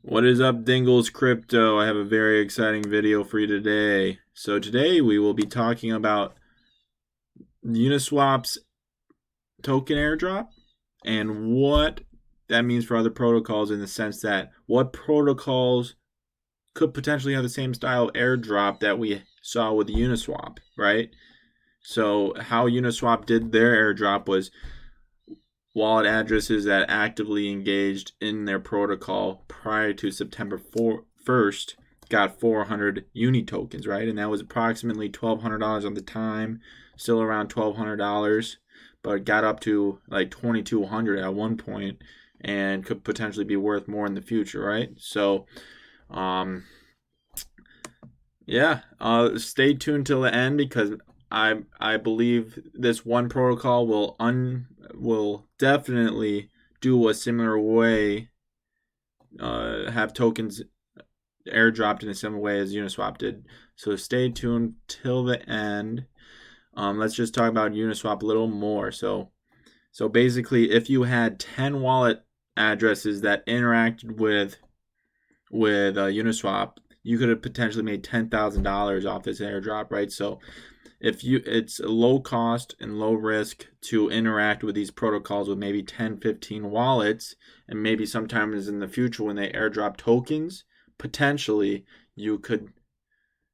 What is up, Dingles Crypto? I have a very exciting video for you today. So today we will be talking about Uniswap's token airdrop and what that means for other protocols, in the sense that what protocols could potentially have the same style airdrop that we saw with Uniswap, right? So how Uniswap did their airdrop was wallet addresses that actively engaged in their protocol prior to September 1st got 400 Uni tokens, right? And that was approximately $1,200 on the time, still around $1,200, but got up to like $2,200 at one point and could potentially be worth more in the future, right? So, stay tuned till the end, because I believe this one protocol will definitely do a similar way, have tokens airdropped in a similar way as Uniswap did. So stay tuned till the end. Let's just talk about Uniswap a little more. So basically, if you had 10 wallet addresses that interacted with Uniswap, you could have potentially made $10,000 off this airdrop, right? So it's low cost and low risk to interact with these protocols with maybe 10, 15 wallets, and maybe sometimes in the future when they airdrop tokens, potentially you could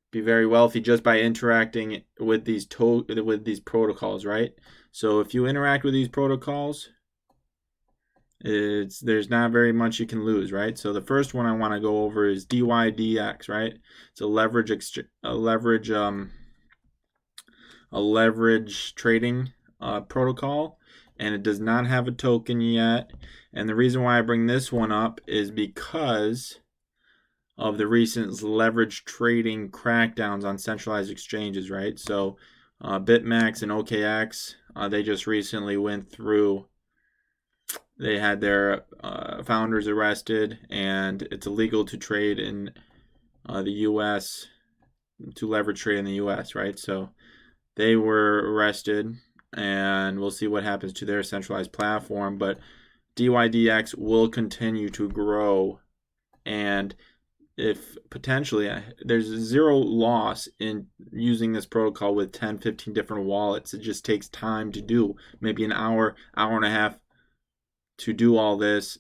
be very wealthy just by interacting with these protocols, right? So if you interact with these protocols, there's not very much you can lose, right? So the first one I want to go over is DyDx, right? It's a leverage trading protocol, and it does not have a token yet. And the reason why I bring this one up is because of the recent leverage trading crackdowns on centralized exchanges, right? So BitMEX and OKX, they just recently went through. They had their founders arrested, and it's illegal to trade in the U.S., to leverage trade in the U.S., right? So they were arrested, and we'll see what happens to their centralized platform. But DyDx will continue to grow, and if potentially there's zero loss in using this protocol with 10, 15 different wallets. It just takes time to do, maybe an hour and a half to do all this,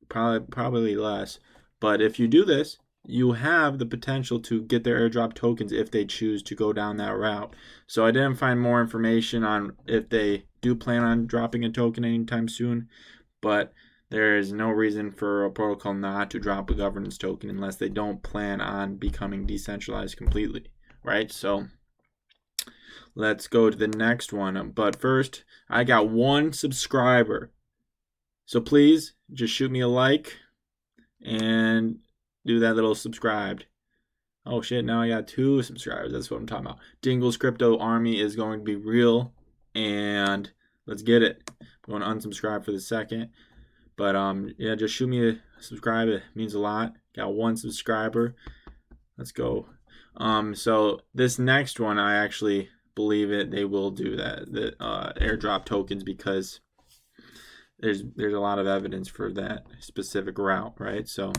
probably less. But if you do this, you have the potential to get their airdrop tokens if they choose to go down that route. So I didn't find more information on if they do plan on dropping a token anytime soon, but there is no reason for a protocol not to drop a governance token unless they don't plan on becoming decentralized completely, right? So let's go to the next one. But first, I got one subscriber. So please just shoot me a like and do that little subscribed. Oh shit, now I got 2 subscribers. That's what I'm talking about. Dingles Crypto Army is going to be real, and let's get it. I'm going to unsubscribe for the second. But yeah, just shoot me a subscribe. It means a lot. Got 1 subscriber. Let's go. So this next one, I actually believe they will do that. The airdrop tokens, because there's a lot of evidence for that specific route, right? So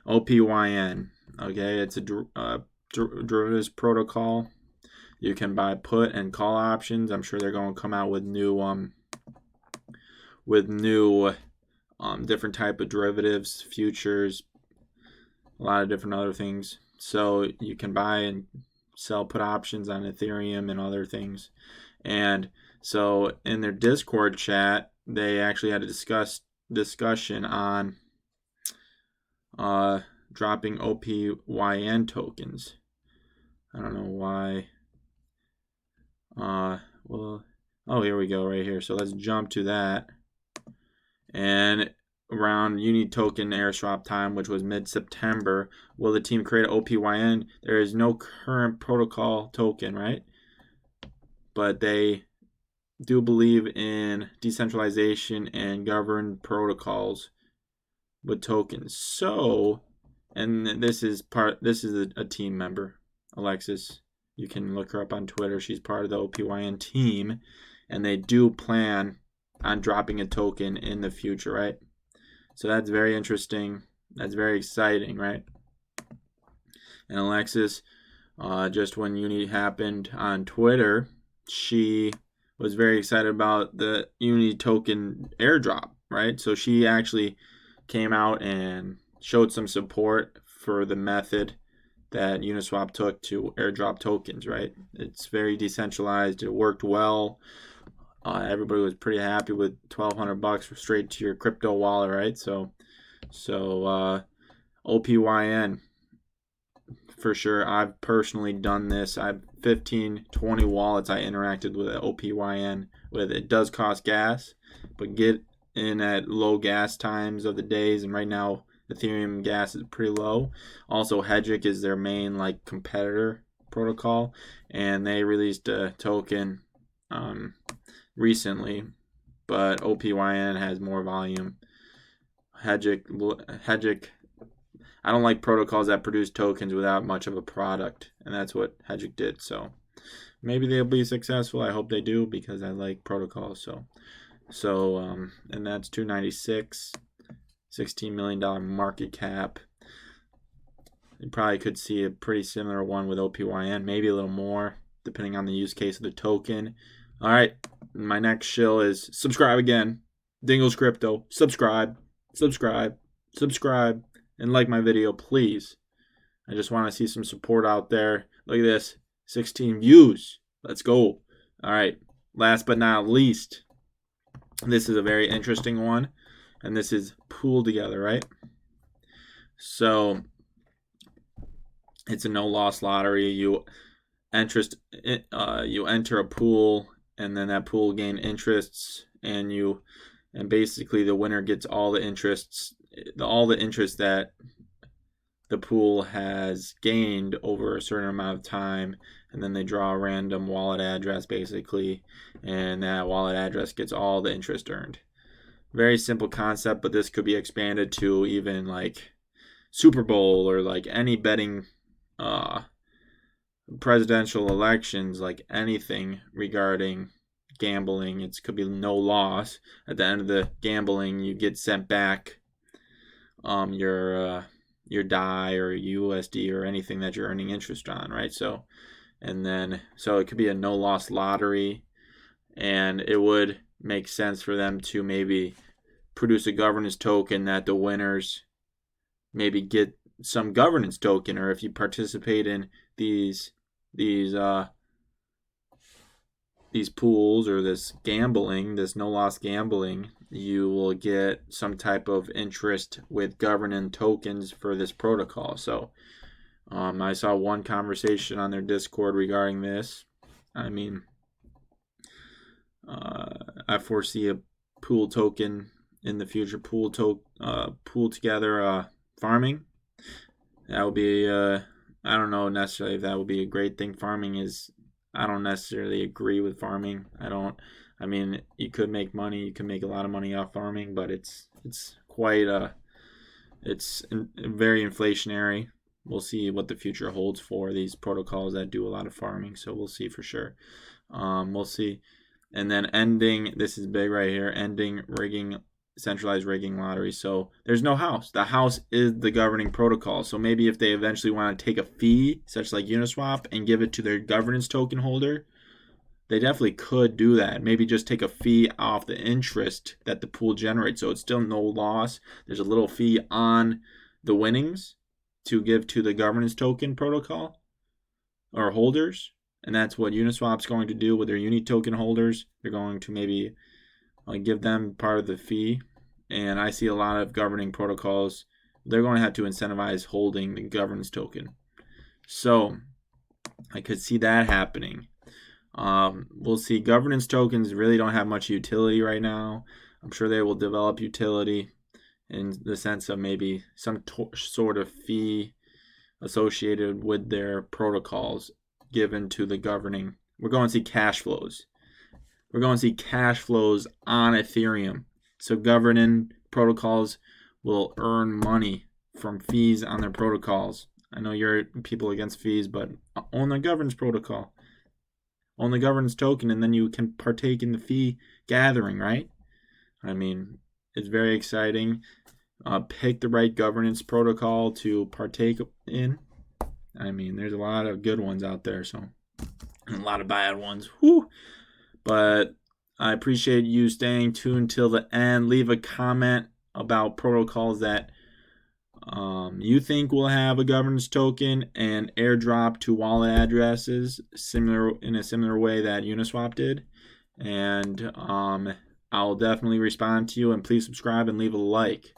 Opyn, okay, it's a derivatives protocol. You can buy put and call options. I'm sure they're going to come out with new different type of derivatives, futures, a lot of different other things. So you can buy and sell put options on Ethereum and other things. And so in their Discord chat, they actually had a discussion on dropping Opyn tokens. I don't know why. Here we go, right here. So let's jump to that. And around Uni token airdrop time, which was mid-September, will the team create Opyn? There is no current protocol token, right? But they do believe in decentralization and governed protocols with tokens. So, and this is a team member, Alexis. You can look her up on Twitter. She's part of the Opyn team, and they do plan on dropping a token in the future, right? So that's very interesting. That's very exciting, right? And Alexis, just when Uni happened on Twitter, she was very excited about the Uni token airdrop, right? So she actually came out and showed some support for the method that Uniswap took to airdrop tokens, right? It's very decentralized. It worked well. Everybody was pretty happy with $1,200 straight to your crypto wallet, right? So OPYN for sure. I've personally done this. I've 15, 20 wallets I interacted with OPYN with. It does cost gas, but get in at low gas times of the days, and right now Ethereum gas is pretty low. Also, Hedgic is their main competitor protocol, and they released a token recently, but OPYN has more volume. Hedgic, I don't like protocols that produce tokens without much of a product, and that's what Hedgic did. So maybe they'll be successful. I hope they do because I like protocols. And that's 296, $16 million market cap. You probably could see a pretty similar one with OPYN, maybe a little more, depending on the use case of the token. All right, my next shill is subscribe again. Dingles Crypto, subscribe, and like my video, please. I just want to see some support out there. Look at this, 16 views. Let's go. All right, last but not least, this is a very interesting one, and this is Pooltogether, right? So it's a no-loss lottery. You enter a pool, and then that pool gain interests, and basically the winner gets all the interest that the pool has gained over a certain amount of time, and then they draw a random wallet address basically, and that wallet address gets all the interest earned. Very simple concept, but this could be expanded to even Super Bowl or any betting presidential elections, anything regarding gambling. It could be no loss. At the end of the gambling, you get sent back your DAI or USD or anything that you're earning interest on, right? So it could be a no loss lottery, and it would make sense for them to maybe produce a governance token that the winners maybe get some governance token, or if you participate in these pools or this no loss gambling, you will get some type of interest with governance tokens for this protocol. So I saw one conversation on their Discord regarding this. I mean, I foresee a pool token in the future, Pooltogether farming. That would be I don't know necessarily if that would be a great thing. I don't necessarily agree with farming. I mean, you could make money. You can make a lot of money off farming, but it's very inflationary. We'll see what the future holds for these protocols that do a lot of farming. So we'll see for sure. We'll see. And then this is big right here, ending centralized rigging lottery. So there's no house. The house is the governing protocol. So maybe if they eventually want to take a fee, such like Uniswap, and give it to their governance token holder, they definitely could do that. Maybe just take a fee off the interest that the pool generates. So it's still no loss. There's a little fee on the winnings to give to the governance token protocol or holders. And that's what Uniswap's going to do with their Uni token holders. They're going to maybe give them part of the fee. And I see a lot of governing protocols, they're going to have to incentivize holding the governance token. So I could see that happening. We'll see. Governance tokens really don't have much utility right now. I'm sure they will develop utility in the sense of maybe some sort of fee associated with their protocols given to the governing. We're going to see cash flows. We're going to see cash flows on Ethereum. So governing protocols will earn money from fees on their protocols. I know you're people against fees, but own the governance protocol. Own the governance token, and then you can partake in the fee gathering, right? I mean, it's very exciting. pick the right governance protocol to partake in. I mean, there's a lot of good ones out there, so and a lot of bad ones. Whew. But I appreciate you staying tuned till the end. Leave a comment about protocols that you think will have a governance token and airdrop to wallet addresses in a similar way that Uniswap did. And I'll definitely respond to you. And please subscribe and leave a like.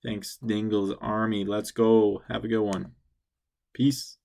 Thanks, Dingle's Army. Let's go. Have a good one. Peace.